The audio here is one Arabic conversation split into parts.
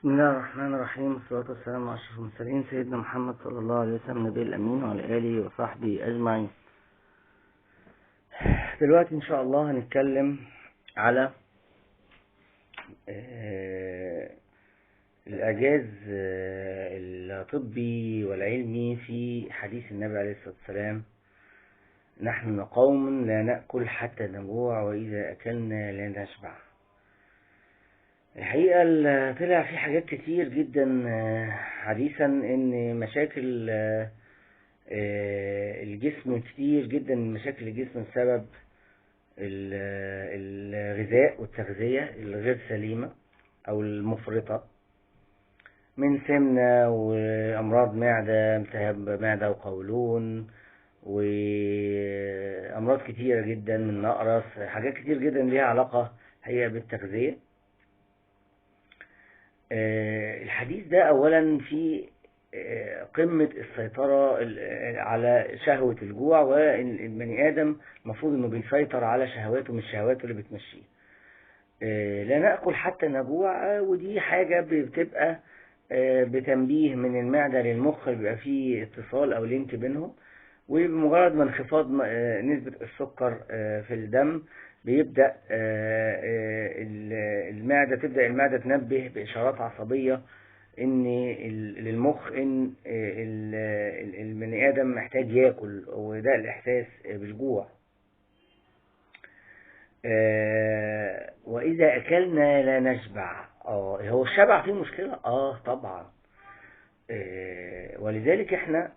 بسم الله الرحمن الرحيم، والصلاة والسلام على أشرف المرسلين سيدنا محمد صلى الله عليه وسلم النبي الأمين وعلى آله وصحبه أجمعين. دلوقتي إن شاء الله هنتكلم على الإعجاز الطبي والعلمي في حديث النبي عليه الصلاة والسلام: نحن قوم لا نأكل حتى نجوع وإذا أكلنا لا نشبع. الحقيقة طلع في حاجات كتير جدا حديثا ان مشاكل الجسم كتير جدا، مشاكل الجسم بسبب الغذاء والتغذية الغير سليمة او المفرطة، من سمنة وامراض معدة، التهاب معدة وقولون، وامراض كتيرة جدا من نقرس، حاجات كتير جدا ليها علاقة هي بالتغذية. الحديث ده اولا في قمة السيطرة على شهوة الجوع، والبني ادم المفروض انه بيسيطر على شهواته، مش شهواته اللي بتمشيه. لا نأكل حتى نجوع، ودي حاجة بتبقى بتنبيه من المعدة للمخ، بيبقى فيه اتصال او لينك بينهم، وبمجرد ما انخفاض نسبة السكر في الدم بيبدأ تبدأ المعدة تنبه بإشارات عصبية ان للمخ ان البني آدم محتاج ياكل، وده الإحساس بالجوع. وإذا أكلنا لا نشبع. هو الشبع فيه مشكلة؟ طبعا. ولذلك احنا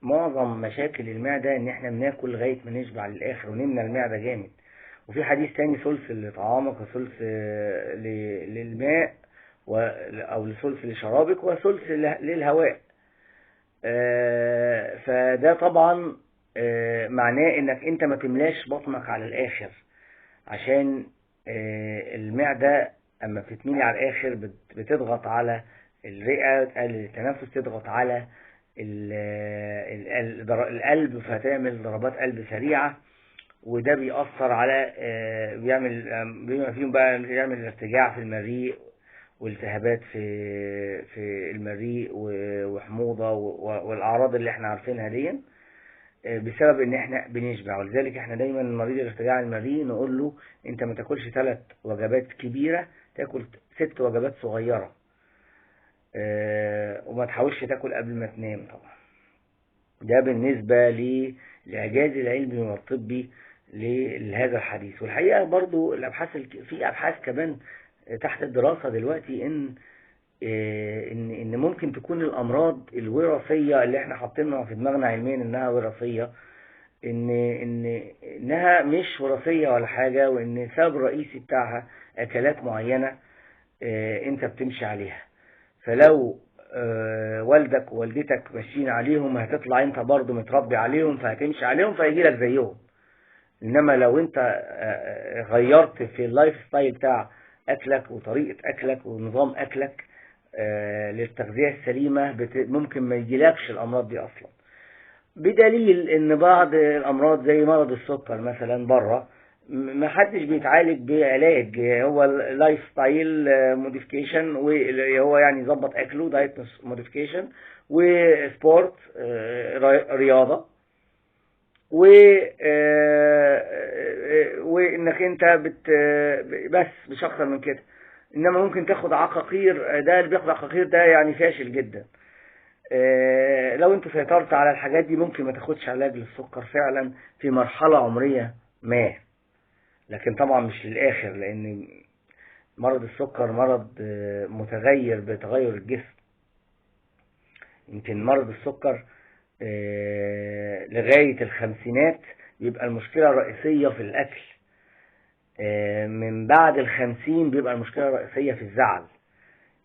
معظم مشاكل المعدة ان احنا بناكل لغاية ما نشبع للآخر ونمنى المعدة جامد. وفي حديث تاني: ثلث لطعامك وثلث للماء او ثلث لشرابك وثلث للهواء. فده طبعا معناه انك انت ما تملاش بطنك على الاخر، عشان المعدة اما بتتميلي على الاخر بتضغط على الرئة، تقلل التنفس، تضغط على القلب، فتعمل ضربات قلب سريعة، وده بيأثر على بما فيهم بقى يعمل ارتجاع في المريء والتهابات في المريء وحموضة والأعراض اللي احنا عارفينها دي، بسبب ان احنا بنشبع. ولذلك احنا دايما مريض الارتجاع المريء نقول له: انت ما تاكلش 3 وجبات كبيرة، تاكل 6 وجبات صغيرة، وما تحاولش تاكل قبل ما تنام. طبعا ده بالنسبة للإعجاز العلمي والطبي لهذا الحديث. والحقيقة برضو في أبحاث كمان تحت الدراسة دلوقتي إن ممكن تكون الأمراض الوراثية اللي احنا حاطينها في دماغنا علميا إنها وراثية، إنها مش وراثية ولا حاجة، وإن السبب الرئيسي بتاعها أكلات معينة أنت بتمشي عليها. فلو والدك ووالدتك ماشيين عليهم، هتطلع انت برضو متربي عليهم، فهتمشي عليهم فهيجي لك زيهم. انما لو انت غيرت في اللايف ستايل بتاع اكلك وطريقة اكلك ونظام اكلك للتغذية السليمة، ممكن ما يجيلكش الامراض دي اصلا. بدليل ان بعض الامراض زي مرض السكر مثلا بره ما حدش بيتعالج بعلاج، هو لايف ستايل موديفيكيشن، وهو يعني يظبط اكله، دايت موديفيكيشن، وسبورت رياضة، وانك انت بس مش اكتر من كده. انما ممكن تاخد عقاقير، ده اللي بياخد عقاقير ده يعني فاشل جدا. لو انت سيطرت على الحاجات دي ممكن ما تاخدش علاج للسكر فعلا في مرحلة عمرية ما، لكن طبعا مش للآخر، لأن مرض السكر مرض متغير بتغير الجسم. يمكن مرض السكر لغاية الخمسينات بيبقى المشكلة الرئيسية في الأكل، من بعد 50 بيبقى المشكلة الرئيسية في الزعل.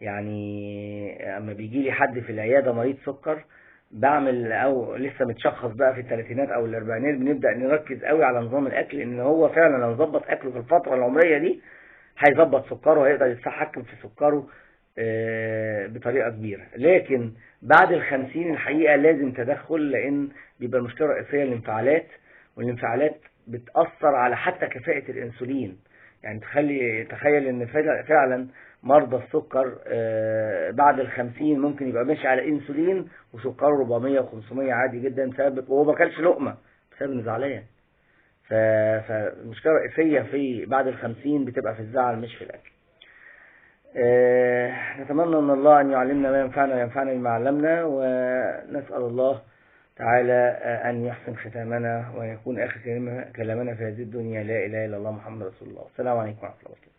يعني اما بيجي لي حد في العيادة مريض سكر، بعمل او لسه متشخص بقى في الثلاثينات او الاربعينات، بنبدأ نركز قوي على نظام الاكل، ان هو فعلا لو ظبط اكله في الفترة العمرية دي هيظبط سكره، وهيقدر يتحكم في سكره بطريقة كبيرة. لكن بعد 50 الحقيقة لازم تدخل، لان بيبقى المشكلة الرئيسية الانفعالات، والانفعالات بتأثر على حتى كفاءة الانسولين. يعني تخيل ان فعلا مرضى السكر بعد ال50 ممكن يبقى ماشي على انسولين وسكره 400 و500 عادي جدا، بسبب وهو ما كلش لقمه بسبب انه زعلان. فالمشكله الرئيسيه في بعد ال50 بتبقى في الزعل مش في الاكل. نتمنى من الله أن يعلمنا ما ينفعنا وينفعنا بما علمنا، ونسأل الله تعالى أن يحسن ختامنا ويكون آخر كلامنا في هذه الدنيا لا إله إلا الله محمد رسول الله. السلام عليكم ورحمة الله وبركاته.